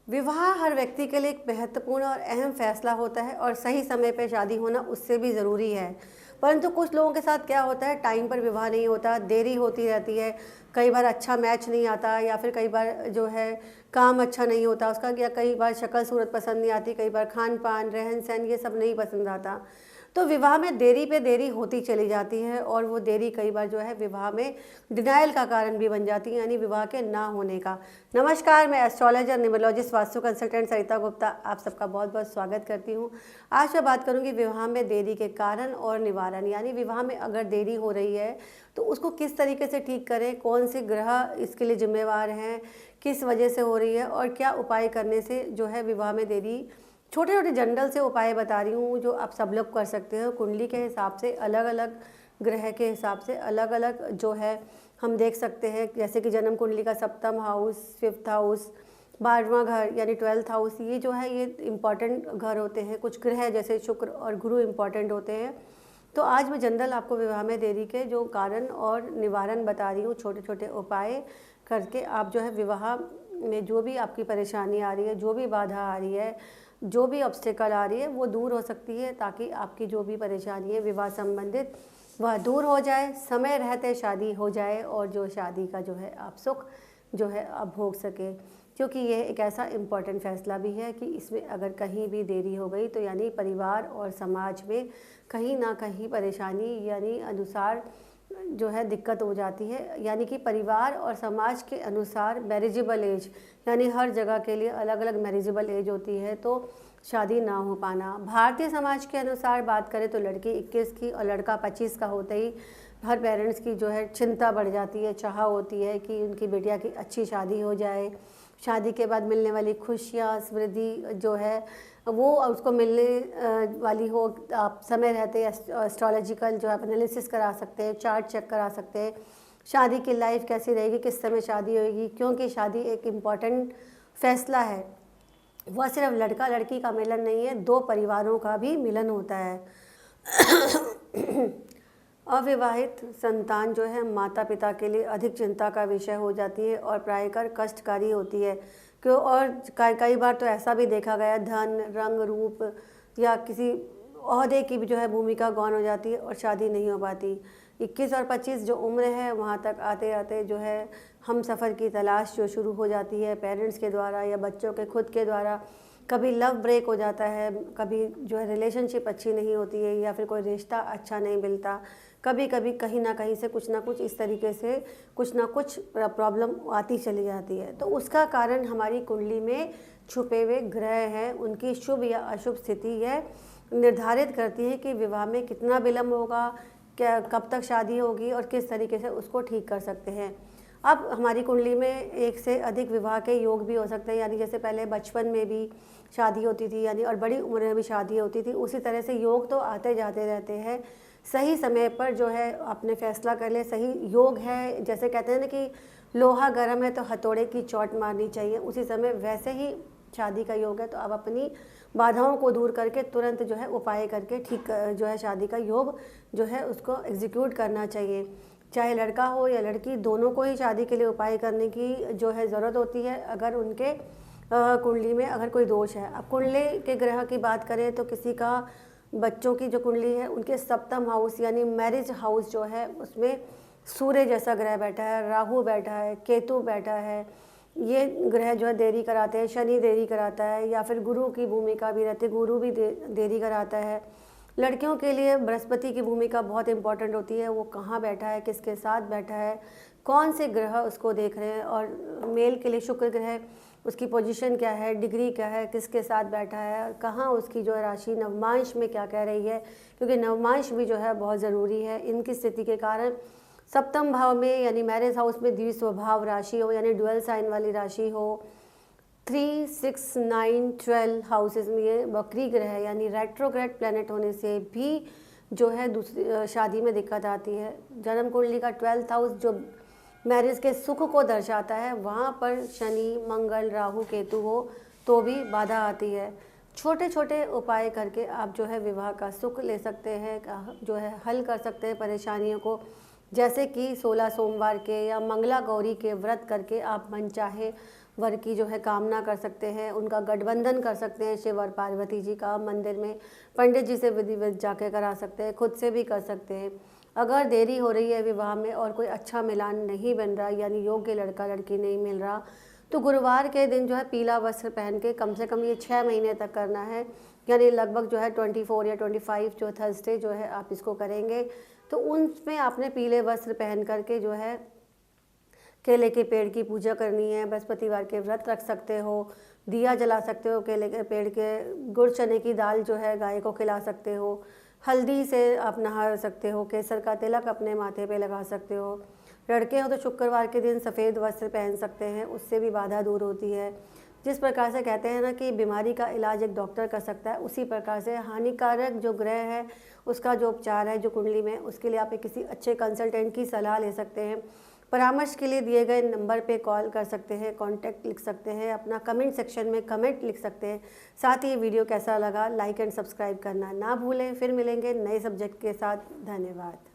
विवाह हर व्यक्ति के लिए एक महत्वपूर्ण और अहम फैसला होता है और सही समय पे शादी होना उससे भी ज़रूरी है। परंतु कुछ लोगों के साथ क्या होता है, टाइम पर विवाह नहीं होता, देरी होती रहती है। कई बार अच्छा मैच नहीं आता, या फिर कई बार जो है काम अच्छा नहीं होता उसका, या कई बार शक्ल सूरत पसंद नहीं आती, कई बार खान पान रहन सहन ये सब नहीं पसंद आता। तो विवाह में देरी पे देरी होती चली जाती है और वो देरी कई बार जो है विवाह में डिनाइल का कारण भी बन जाती है, यानी विवाह के ना होने का। नमस्कार, मैं एस्ट्रोलॉजर न्यूमरोलॉजिस्ट वास्तु कंसल्टेंट सरिता गुप्ता आप सबका बहुत बहुत स्वागत करती हूँ। आज मैं बात करूँगी विवाह में देरी के कारण और निवारण, यानी विवाह में अगर देरी हो रही है तो उसको किस तरीके से ठीक करें, कौन से ग्रह इसके लिए जिम्मेवार हैं, किस वजह से हो रही है और क्या उपाय करने से जो है विवाह में देरी। छोटे छोटे जनरल से उपाय बता रही हूँ जो आप सब लोग कर सकते हो। कुंडली के हिसाब से अलग अलग ग्रह के हिसाब से अलग अलग जो है हम देख सकते हैं, जैसे कि जन्म कुंडली का सप्तम हाउस, फिफ्थ हाउस, 12वां घर यानी 12th हाउस, ये जो है ये इम्पॉर्टेंट घर होते हैं। कुछ ग्रह जैसे शुक्र और गुरु इम्पॉर्टेंट होते हैं। तो आज मैं जनरल आपको विवाह में देरी के जो कारण और निवारण बता रही हूँ, छोटे छोटे उपाय करके आप जो है विवाह में जो भी आपकी परेशानी आ रही है, जो भी बाधा आ रही है, जो भी ऑब्स्टेकल आ रही है वो दूर हो सकती है, ताकि आपकी जो भी परेशानी है विवाह संबंधित वह दूर हो जाए, समय रहते शादी हो जाए और जो शादी का जो है आप सुख जो है आप भोग सके। क्योंकि यह एक ऐसा इम्पॉर्टेंट फैसला भी है कि इसमें अगर कहीं भी देरी हो गई तो यानी परिवार और समाज में कहीं ना कहीं परेशानी यानी अनुसार जो है दिक्कत हो जाती है। यानी कि परिवार और समाज के अनुसार मैरिजेबल एज, यानी हर जगह के लिए अलग अलग मैरिजेबल एज होती है, तो शादी ना हो पाना। भारतीय समाज के अनुसार बात करें तो लड़की 21 की और लड़का 25 का होते ही हर पेरेंट्स की जो है चिंता बढ़ जाती है, चाह होती है कि उनकी बेटिया की अच्छी शादी हो जाए। शादी के बाद मिलने वाली खुशियाँ, समृद्धि जो है वो उसको मिलने वाली हो। आप समय रहते एस्ट्रोलॉजिकल जो आप एनालिसिस करा सकते हैं, चार्ट चेक करा सकते हैं, शादी की लाइफ कैसी रहेगी, किस समय शादी होगी। क्योंकि शादी एक इम्पॉर्टेंट फैसला है, वह सिर्फ लड़का लड़की का मिलन नहीं है, दो परिवारों का भी मिलन होता है। अविवाहित संतान जो है माता पिता के लिए अधिक चिंता का विषय हो जाती है और प्रायकर कष्टकारी होती है। क्यों? और कई बार तो ऐसा भी देखा गया, धन, रंग, रूप या किसी ओहदे की भी जो है भूमिका गौण हो जाती है और शादी नहीं हो पाती। 21 और 25 जो उम्र है वहाँ तक आते आते जो है हम सफ़र की तलाश जो शुरू हो जाती है पेरेंट्स के द्वारा या बच्चों के खुद के द्वारा। कभी लव ब्रेक हो जाता है, कभी जो है रिलेशनशिप अच्छी नहीं होती है या फिर कोई रिश्ता अच्छा नहीं मिलता। कभी कभी कहीं ना कहीं से कुछ ना कुछ इस तरीके से कुछ ना कुछ प्रॉब्लम आती चली जाती है। तो उसका कारण हमारी कुंडली में छुपे हुए ग्रह हैं, उनकी शुभ या अशुभ स्थिति है निर्धारित करती है कि विवाह में कितना विलम्ब होगा, क्या कब तक शादी होगी और किस तरीके से उसको ठीक कर सकते हैं। अब हमारी कुंडली में एक से अधिक विवाह के योग भी हो सकते हैं, यानी जैसे पहले बचपन में भी शादी होती थी यानी और बड़ी उम्र में भी शादी होती थी, उसी तरह से योग तो आते जाते रहते हैं। सही समय पर जो है आपने फैसला कर ले, सही योग है। जैसे कहते हैं ना कि लोहा गर्म है तो हथौड़े की चोट मारनी चाहिए, उसी समय वैसे ही शादी का योग है। तो आप अपनी बाधाओं को दूर करके तुरंत जो है उपाय करके ठीक जो है शादी का योग जो है उसको एग्जीक्यूट करना चाहिए। चाहे लड़का हो या लड़की, दोनों को ही शादी के लिए उपाय करने की जो है ज़रूरत होती है अगर उनके कुंडली में अगर कोई दोष है। अब कुंडली के ग्रह की बात करें तो किसी का बच्चों की जो कुंडली है उनके सप्तम हाउस यानी मैरिज हाउस जो है उसमें सूर्य जैसा ग्रह बैठा है, राहु बैठा है, केतु बैठा है, ये ग्रह जो है देरी कराते हैं। शनि देरी कराता है या फिर गुरु की भूमिका भी रहती है, गुरु भी देरी कराता है। लड़कियों के लिए बृहस्पति की भूमिका बहुत इंपॉर्टेंट होती है, वो कहाँ बैठा है, किसके साथ बैठा है, कौन से ग्रह उसको देख रहे हैं। और मेल के लिए शुक्र ग्रह, उसकी पोजीशन क्या है, डिग्री क्या है, किसके साथ बैठा है और कहाँ उसकी जो है राशि नवमांश में क्या कह रही है, क्योंकि नवमांश भी जो है बहुत ज़रूरी है। इनकी स्थिति के कारण सप्तम भाव में यानी मैरिज हाउस में द्विस्वभाव राशि हो यानी डुअल साइन वाली राशि हो, 3, 6, 9, 12 हाउसेज में ये वक्री ग्रह है यानी रेट्रोग्रेड प्लैनेट होने से भी जो है दूसरी शादी में दिक्कत आती है। जन्म कुंडली का 12th हाउस जो मैरिज के सुख को दर्शाता है, वहाँ पर शनि, मंगल, राहु, केतु हो तो भी बाधा आती है। छोटे छोटे उपाय करके आप जो है विवाह का सुख ले सकते हैं, जो है हल कर सकते हैं परेशानियों को। जैसे कि 16 सोमवार के या मंगला गौरी के व्रत करके आप मनचाहे वर की जो है कामना कर सकते हैं, उनका गठबंधन कर सकते हैं शिव और पार्वती जी का। मंदिर में पंडित जी से विधिवत जाके करा सकते हैं, खुद से भी कर सकते हैं। अगर देरी हो रही है विवाह में और कोई अच्छा मिलान नहीं बन रहा, यानी योग्य लड़का लड़की नहीं मिल रहा, तो गुरुवार के दिन जो है पीला वस्त्र पहन के कम से कम ये 6 महीने तक करना है, यानी लगभग जो है 24 या 25 जो थर्सडे जो है आप इसको करेंगे। तो उनमें आपने पीले वस्त्र पहन करके जो है केले के पेड़ की पूजा करनी है, बृहस्पतिवार के व्रत रख सकते हो, दिया जला सकते हो, केले के पेड़ के, गुड़ चने की दाल जो है गाय को खिला सकते हो, हल्दी से आप नहा सकते हो, केसर का तिलक अपने माथे पे लगा सकते हो। लड़के हो तो शुक्रवार के दिन सफ़ेद वस्त्र पहन सकते हैं, उससे भी बाधा दूर होती है। जिस प्रकार से कहते हैं ना कि बीमारी का इलाज एक डॉक्टर कर सकता है, उसी प्रकार से हानिकारक जो ग्रह है उसका जो उपचार है जो कुंडली में, उसके लिए आप एक किसी अच्छे कंसल्टेंट की सलाह ले सकते हैं। परामर्श के लिए दिए गए नंबर पे कॉल कर सकते हैं, कॉन्टैक्ट लिख सकते हैं, अपना कमेंट सेक्शन में कमेंट लिख सकते हैं। साथ ही ये वीडियो कैसा लगा लाइक एंड सब्सक्राइब करना ना भूलें। फिर मिलेंगे नए सब्जेक्ट के साथ। धन्यवाद।